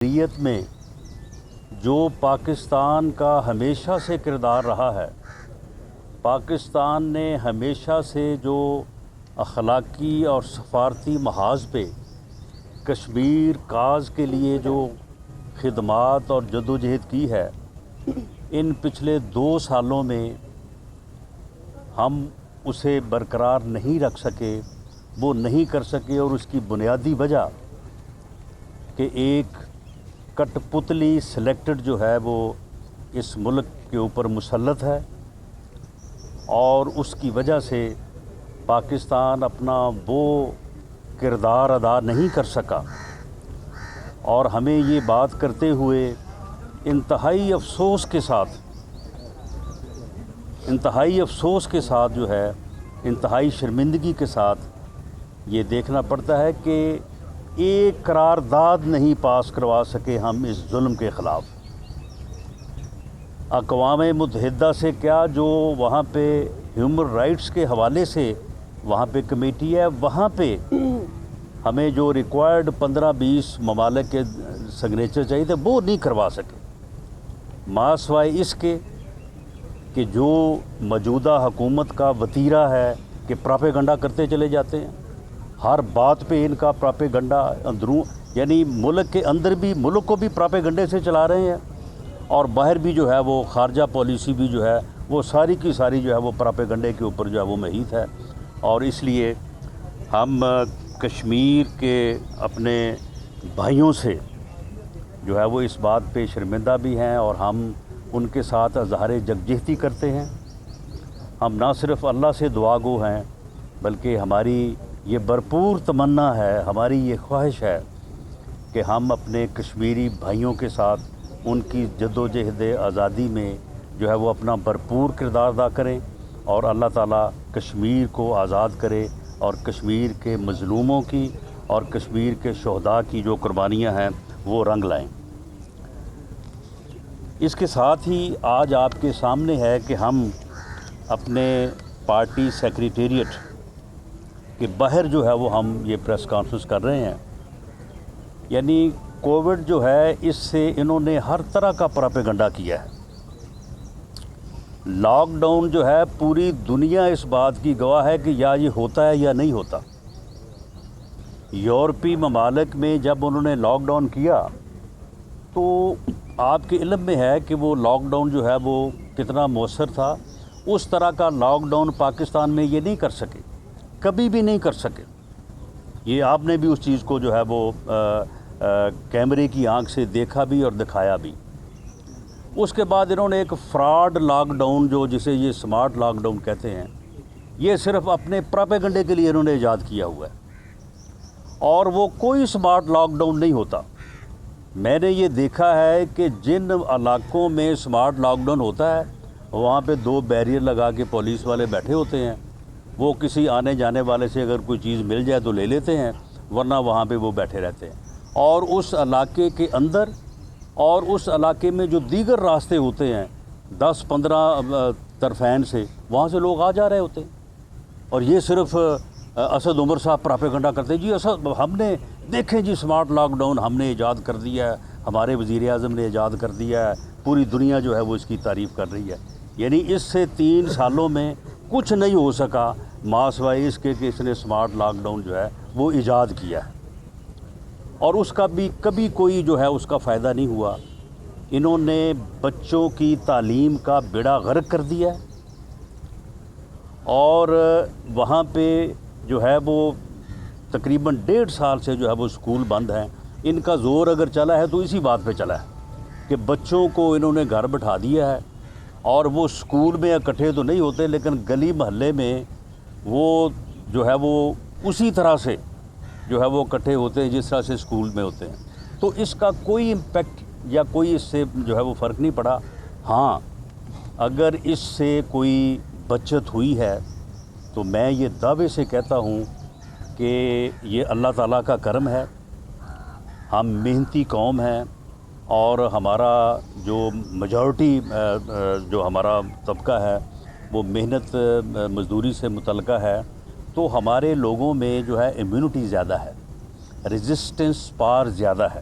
جمہوریت میں جو پاکستان کا ہمیشہ سے کردار رہا ہے، پاکستان نے ہمیشہ سے جو اخلاقی اور سفارتی محاذ پہ کشمیر کاز کے لیے جو خدمات اور جدوجہد کی ہے، ان پچھلے 2 سالوں میں ہم اسے برقرار نہیں رکھ سکے، وہ نہیں کر سکے، اور اس کی بنیادی وجہ کہ ایک کٹ پتلی سلیکٹڈ جو ہے وہ اس ملک کے اوپر مسلط ہے، اور اس کی وجہ سے پاکستان اپنا وہ کردار ادا نہیں کر سکا۔ اور ہمیں یہ بات کرتے ہوئے انتہائی افسوس کے ساتھ جو ہے، انتہائی شرمندگی کے ساتھ یہ دیکھنا پڑتا ہے کہ ایک قرارداد نہیں پاس کروا سکے ہم اس ظلم کے خلاف۔ اقوام متحدہ سے کیا، جو وہاں پہ ہیومن رائٹس کے حوالے سے وہاں پہ کمیٹی ہے، وہاں پہ ہمیں جو ریکوائرڈ 15-20 ممالک کے سگنیچر چاہیے تھے، وہ نہیں کروا سکے، ماں سوائے اس کے کہ جو موجودہ حکومت کا وتیرہ ہے کہ پراپیگنڈا کرتے چلے جاتے ہیں، ہر بات پہ ان کا پراپیگنڈا یعنی ملک کے اندر بھی، ملک کو بھی پراپیگنڈے سے چلا رہے ہیں، اور باہر بھی جو ہے وہ خارجہ پالیسی بھی جو ہے وہ ساری کی ساری جو ہے وہ پراپیگنڈے کے اوپر جو ہے وہ محیط ہے۔ اور اس لیے ہم کشمیر کے اپنے بھائیوں سے جو ہے وہ اس بات پہ شرمندہ بھی ہیں، اور ہم ان کے ساتھ اظہار یکجہتی کرتے ہیں۔ ہم نہ صرف اللہ سے دعا گو ہیں، بلکہ ہماری یہ بھرپور تمنا ہے، ہماری یہ خواہش ہے کہ ہم اپنے کشمیری بھائیوں کے ساتھ ان کی جدوجہد آزادی میں جو ہے وہ اپنا بھرپور کردار ادا کریں، اور اللہ تعالیٰ کشمیر کو آزاد کرے، اور کشمیر کے مظلوموں کی اور کشمیر کے شہداء کی جو قربانیاں ہیں وہ رنگ لائیں۔ اس کے ساتھ ہی آج آپ کے سامنے ہے کہ ہم اپنے پارٹی سیکریٹریٹ کہ باہر جو ہے وہ ہم یہ پریس کانفرنس کر رہے ہیں۔ یعنی کووڈ جو ہے، اس سے انہوں نے ہر طرح کا پراپیگنڈا کیا ہے۔ لاک ڈاؤن جو ہے، پوری دنیا اس بات کی گواہ ہے کہ یا یہ ہوتا ہے یا نہیں ہوتا۔ یورپی ممالک میں جب انہوں نے لاک ڈاؤن کیا تو آپ کے علم میں ہے کہ وہ لاک ڈاؤن جو ہے وہ کتنا مؤثر تھا۔ اس طرح کا لاک ڈاؤن پاکستان میں یہ نہیں کر سکے، کبھی بھی نہیں کر سکے۔ یہ آپ نے بھی اس چیز کو جو ہے وہ کیمرے کی آنکھ سے دیکھا بھی اور دکھایا بھی۔ اس کے بعد انہوں نے ایک فراڈ لاک ڈاؤن، جو جسے یہ سمارٹ لاک ڈاؤن کہتے ہیں، یہ صرف اپنے پراپیگنڈے کے لیے انہوں نے ایجاد کیا ہوا ہے، اور وہ کوئی سمارٹ لاک ڈاؤن نہیں ہوتا۔ میں نے یہ دیکھا ہے کہ جن علاقوں میں سمارٹ لاک ڈاؤن ہوتا ہے، وہاں پہ 2 بیریئر لگا کے پولیس والے بیٹھے ہوتے ہیں، وہ کسی آنے جانے والے سے اگر کوئی چیز مل جائے تو لے لیتے ہیں، ورنہ وہاں پہ وہ بیٹھے رہتے ہیں۔ اور اس علاقے کے اندر اور اس علاقے میں جو دیگر راستے ہوتے ہیں 10-15 طرفین سے، وہاں سے لوگ آ جا رہے ہوتے ہیں، اور یہ صرف اسد عمر صاحب پراپیگنڈا کرتے ہیں، جی ہم نے دیکھیں جی سمارٹ لاک ڈاؤن ہم نے ایجاد کر دیا ہے، ہمارے وزیر اعظم نے ایجاد کر دیا ہے، پوری دنیا جو ہے وہ اس کی تعریف کر رہی ہے۔ یعنی اس سے 3 سالوں میں کچھ نہیں ہو سکا، ماں سوائے اس کے کہ اس نے سمارٹ لاک ڈاؤن جو ہے وہ ایجاد کیا ہے، اور اس کا بھی کبھی کوئی جو ہے اس کا فائدہ نہیں ہوا۔ انہوں نے بچوں کی تعلیم کا بیڑا غرق کر دیا ہے، اور وہاں پہ جو ہے وہ تقریباً 1.5 سال سے جو ہے وہ اسکول بند ہیں۔ ان کا زور اگر چلا ہے تو اسی بات پہ چلا ہے کہ بچوں کو انہوں نے گھر بٹھا دیا ہے، اور وہ اسکول میں اکٹھے تو نہیں ہوتے، لیکن گلی محلے میں وہ جو ہے وہ اسی طرح سے جو ہے وہ اکٹھے ہوتے ہیں جس طرح سے اسکول میں ہوتے ہیں۔ تو اس کا کوئی امپیکٹ یا کوئی اس سے جو ہے وہ فرق نہیں پڑا۔ ہاں، اگر اس سے کوئی بچت ہوئی ہے تو میں یہ دعوے سے کہتا ہوں کہ یہ اللہ تعالیٰ کا کرم ہے۔ ہم محنتی قوم ہیں، اور ہمارا جو میجورٹی جو ہمارا طبقہ ہے وہ محنت مزدوری سے متعلقہ ہے، تو ہمارے لوگوں میں جو ہے امیونٹی زیادہ ہے، ریزسٹنس پاور زیادہ ہے،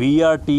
BRT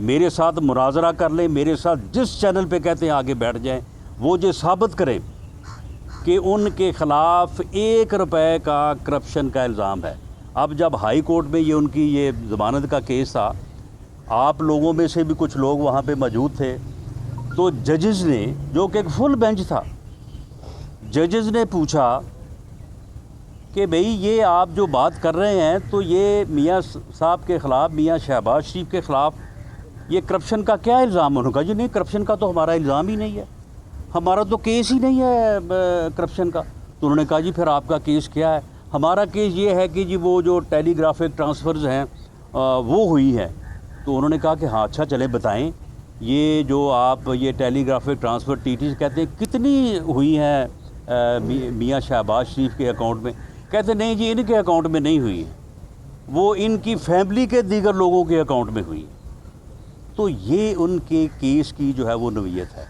میرے ساتھ مناظرہ کر لیں، میرے ساتھ جس چینل پہ کہتے ہیں آگے بیٹھ جائیں، وہ جو ثابت کریں کہ ان کے خلاف 1 روپے کا کرپشن کا الزام ہے۔ اب جب ہائی کورٹ میں ان کی یہ ضمانت کا کیس تھا، آپ لوگوں میں سے بھی کچھ لوگ وہاں پہ موجود تھے، تو ججز نے، جو کہ ایک فل بینچ تھا، ججز نے پوچھا کہ بھئی یہ آپ جو بات کر رہے ہیں تو یہ میاں صاحب کے خلاف، میاں شہباز شریف کے خلاف یہ کرپشن کا کیا الزام؟ انہوں نے کہا جی نہیں، کرپشن کا تو ہمارا الزام ہی نہیں ہے، ہمارا تو کیس ہی نہیں ہے کرپشن کا۔ تو انہوں نے کہا جی پھر آپ کا کیس کیا ہے؟ ہمارا کیس یہ ہے کہ جی وہ جو ٹیلی گرافک ٹرانسفرز ہیں وہ ہوئی ہیں۔ تو انہوں نے کہا کہ ہاں اچھا چلیں بتائیں، یہ جو آپ یہ ٹیلی گرافک ٹرانسفر ٹی ٹی کہتے ہیں کتنی ہوئی ہیں میاں شہباز شریف کے اکاؤنٹ میں؟ کہتے نہیں جی ان کے اکاؤنٹ میں نہیں ہوئی، وہ ان کی فیملی کے دیگر لوگوں کے اکاؤنٹ میں ہوئی۔ تو یہ ان کے کیس کی جو ہے وہ نوعیت ہے۔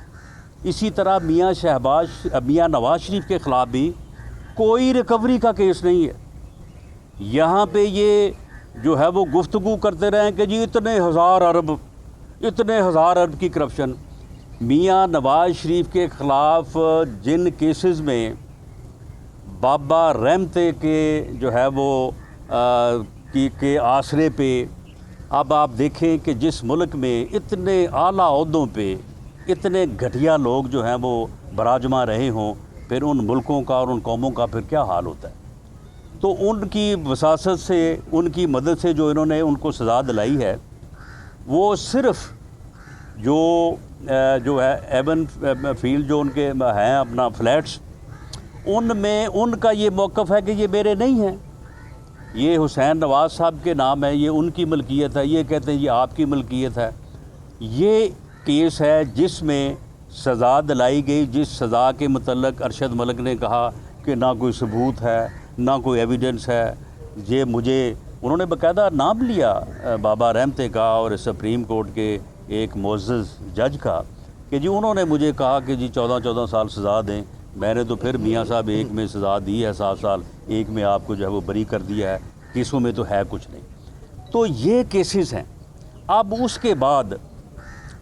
اسی طرح میاں نواز شریف کے خلاف بھی کوئی ریکوری کا کیس نہیں ہے۔ یہاں پہ یہ جو ہے وہ گفتگو کرتے رہیں کہ جی اتنے ہزار ارب کی کرپشن۔ میاں نواز شریف کے خلاف جن کیسز میں بابا رحمتے کے جو ہے وہ کے آسرے پہ، اب آپ دیکھیں کہ جس ملک میں اتنے اعلیٰ عہدوں پہ اتنے گھٹیا لوگ جو ہیں وہ براجما رہے ہوں، پھر ان ملکوں کا اور ان قوموں کا پھر کیا حال ہوتا ہے۔ تو ان کی وساست سے، ان کی مدد سے جو انہوں نے ان کو سزا دلائی ہے، وہ صرف جو ہے ایون فیلڈ جو ان کے ہیں اپنا فلیٹس، ان میں ان کا یہ موقف ہے کہ یہ میرے نہیں ہیں، یہ حسین نواز صاحب کے نام ہے، یہ ان کی ملکیت ہے، یہ کہتے ہیں یہ آپ کی ملکیت ہے۔ یہ کیس ہے جس میں سزا دلائی گئی، جس سزا کے متعلق ارشد ملک نے کہا کہ نہ کوئی ثبوت ہے، نہ کوئی ایویڈنس ہے۔ یہ مجھے انہوں نے باقاعدہ نام لیا بابا رحمتے کا اور سپریم کورٹ کے ایک معزز جج کا، کہ جی انہوں نے مجھے کہا کہ جی 14 سال سزا دیں۔ میں نے تو پھر میاں صاحب ایک میں سزا دی ہے 7 سال، ایک میں آپ کو جو ہے وہ بری کر دیا ہے، کیسوں میں تو ہے کچھ نہیں۔ تو یہ کیسز ہیں۔ اب اس کے بعد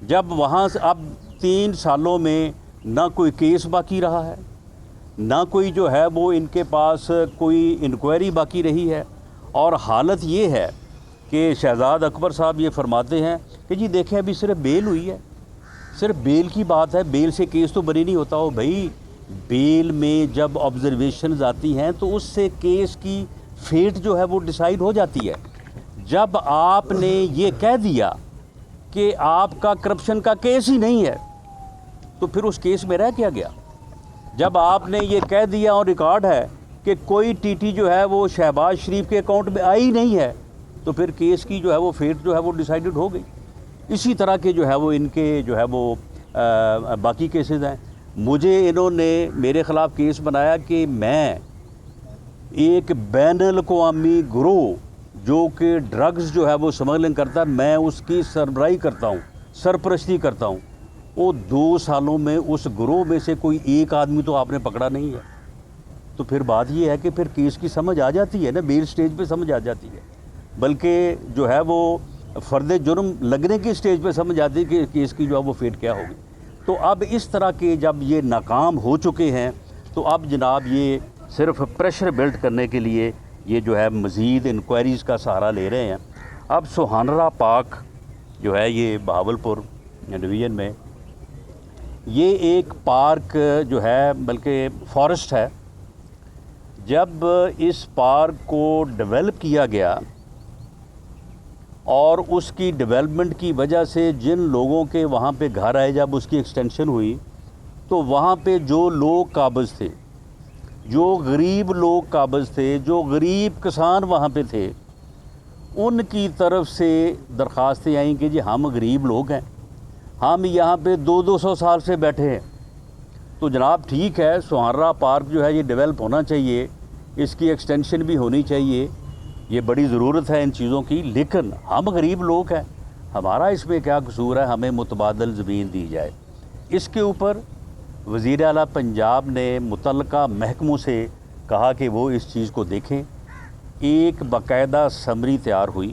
جب وہاں سے اب 3 سالوں میں نہ کوئی کیس باقی رہا ہے، نہ کوئی جو ہے وہ ان کے پاس کوئی انکوائری باقی رہی ہے، اور حالت یہ ہے کہ شہزاد اکبر صاحب یہ فرماتے ہیں کہ جی دیکھیں ابھی صرف بیل ہوئی ہے، صرف بیل کی بات ہے، بیل سے کیس تو بری نہیں ہوتا ہو۔ بھائی بیل میں جب آبزرویشنز آتی ہیں تو اس سے کیس کی فیٹ جو ہے وہ ڈیسائیڈ ہو جاتی ہے۔ جب آپ نے یہ کہہ دیا کہ آپ کا کرپشن کا کیس ہی نہیں ہے، تو پھر اس کیس میں رہ کیا گیا؟ جب آپ نے یہ کہہ دیا اور ریکارڈ ہے کہ کوئی ٹی ٹی جو ہے وہ شہباز شریف کے اکاؤنٹ میں آئی نہیں ہے، تو پھر کیس کی جو ہے وہ فیٹ جو ہے وہ ڈیسائیڈڈ ہو گئی۔ اسی طرح کے جو ہے وہ ان کے جو ہے وہ باقی کیسز ہیں۔ مجھے انہوں نے میرے خلاف کیس بنایا کہ میں ایک بین الاقوامی گروہ جو کہ ڈرگز جو ہے وہ سمگلنگ کرتا ہے، میں اس کی سربراہی کرتا ہوں، سرپرستی کرتا ہوں۔ وہ 2 سالوں میں اس گروہ میں سے کوئی ایک آدمی تو آپ نے پکڑا نہیں ہے۔ تو پھر بات یہ ہے کہ پھر کیس کی سمجھ آ جاتی ہے نا، بیل سٹیج پہ سمجھ آ جاتی ہے، بلکہ جو ہے وہ فرد جرم لگنے کی سٹیج پہ سمجھ آتی ہے کہ کیس کی جو ہے وہ فیٹ کیا ہوگی۔ تو اب اس طرح کے جب یہ ناکام ہو چکے ہیں، تو اب جناب یہ صرف پریشر بلڈ کرنے کے لیے یہ جو ہے مزید انکوائریز کا سہارا لے رہے ہیں۔ اب سہانرہ پارک جو ہے یہ بہاولپور ڈویژن میں، یہ ایک پارک جو ہے بلکہ فارسٹ ہے۔ جب اس پارک کو ڈیولپ کیا گیا اور اس کی ڈیولپمنٹ کی وجہ سے جن لوگوں کے وہاں پہ گھر آئے، جب اس کی ایکسٹینشن ہوئی تو وہاں پہ جو لوگ قابض تھے، جو غریب لوگ قابض تھے، جو غریب کسان وہاں پہ تھے، ان کی طرف سے درخواستیں آئیں کہ جی ہم غریب لوگ ہیں، ہم یہاں پہ 200 سال سے بیٹھے ہیں، تو جناب ٹھیک ہے سہانرہ پارک جو ہے یہ ڈیولپ ہونا چاہیے، اس کی ایکسٹینشن بھی ہونی چاہیے، یہ بڑی ضرورت ہے ان چیزوں کی، لیکن ہم غریب لوگ ہیں، ہمارا اس میں کیا قصور ہے، ہمیں متبادل زمین دی جائے۔ اس کے اوپر وزیر اعلیٰ پنجاب نے متعلقہ محکموں سے کہا کہ وہ اس چیز کو دیکھیں۔ ایک باقاعدہ سمری تیار ہوئی،